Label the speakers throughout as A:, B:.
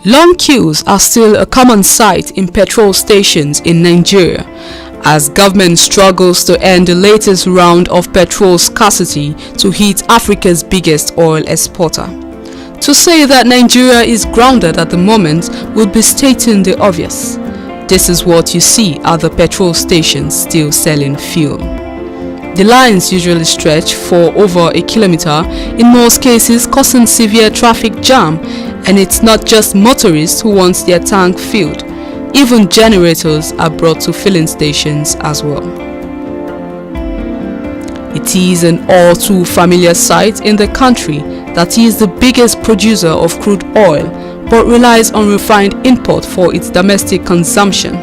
A: Long queues are still a common sight in petrol stations in Nigeria as government struggles to end the latest round of petrol scarcity to hit Africa's biggest oil exporter. To say that Nigeria is grounded at the moment would be stating the obvious. This is what you see at the petrol stations still selling fuel. The lines usually stretch for over a kilometer, in most cases causing severe traffic jam, and it's not just motorists who want their tank filled. Even generators are brought to filling stations as well. It is an all too familiar sight in the country that is the biggest producer of crude oil but relies on refined import for its domestic consumption.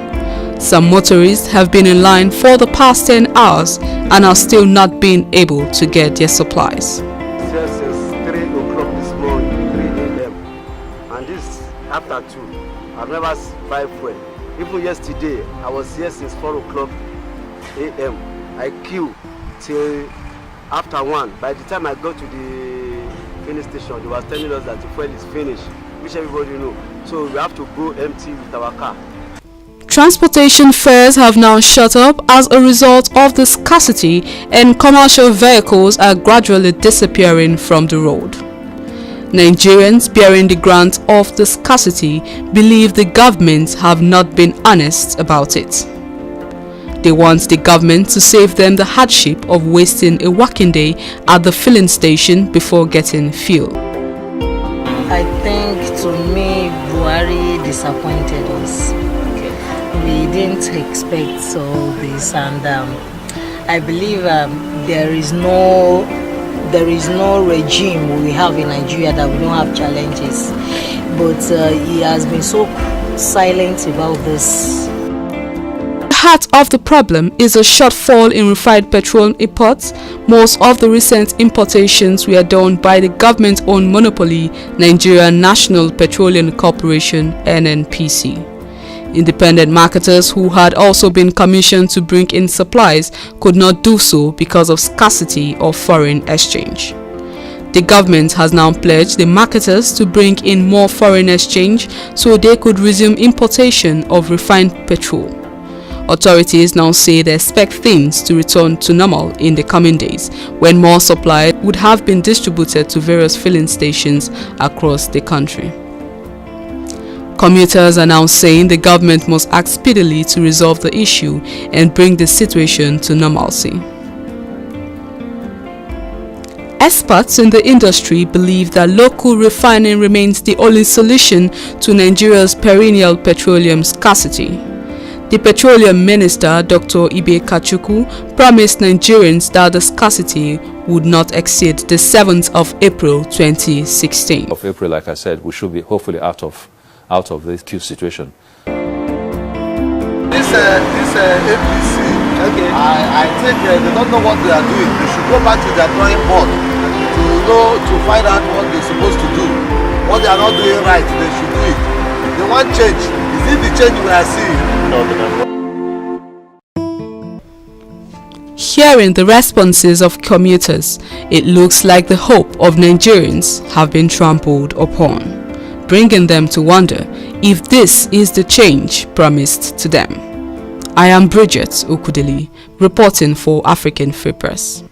A: Some motorists have been in line for the past 10 hours and are still not being able to get their supplies.
B: Here since 3 o'clock this morning, 3 a.m. and this after 2. I've never buy fuel. Even yesterday, I was here since 4 o'clock a.m. I queue till after 1. By the time I got to the filling station, they was telling us that the fuel is finished, which everybody know. So we have to go empty with our car.
A: Transportation fares have now shot up as a result of the scarcity, and commercial vehicles are gradually disappearing from the road. Nigerians bearing the brunt of the scarcity believe the government have not been honest about it. They want the government to save them the hardship of wasting a working day at the filling station before getting fuel.
C: I think, to me, Buhari disappointed us. We didn't expect all this, and I believe there is no regime we have in Nigeria that we don't have challenges, but he has been so silent about this.
A: The heart of the problem is a shortfall in refined petrol imports. Most of the recent importations were done by the government-owned monopoly Nigeria National Petroleum Corporation (NNPC). Independent marketers who had also been commissioned to bring in supplies could not do so because of scarcity of foreign exchange. The government has now pledged the marketers to bring in more foreign exchange so they could resume importation of refined petrol. Authorities now say they expect things to return to normal in the coming days when more supply would have been distributed to various filling stations across the country. Commuters are now saying the government must act speedily to resolve the issue and bring the situation to normalcy. Experts in the industry believe that local refining remains the only solution to Nigeria's perennial petroleum scarcity. The Petroleum Minister, Dr. Ibe Kachukwu, promised Nigerians that the scarcity would not exceed the 7th of April 2016.
D: Of April, like I said, we should be hopefully out of this queue situation.
E: This APC, okay. I think they don't know what they are doing. They should go back to their drawing board to find out what they're supposed to do. What they are not doing right, they should do it. They want change. Is it the change we are seeing?
A: Hearing the responses of commuters, it looks like the hope of Nigerians have been trampled upon, bringing them to wonder if this is the change promised to them. I am Bridget Okudili, reporting for African Free Press.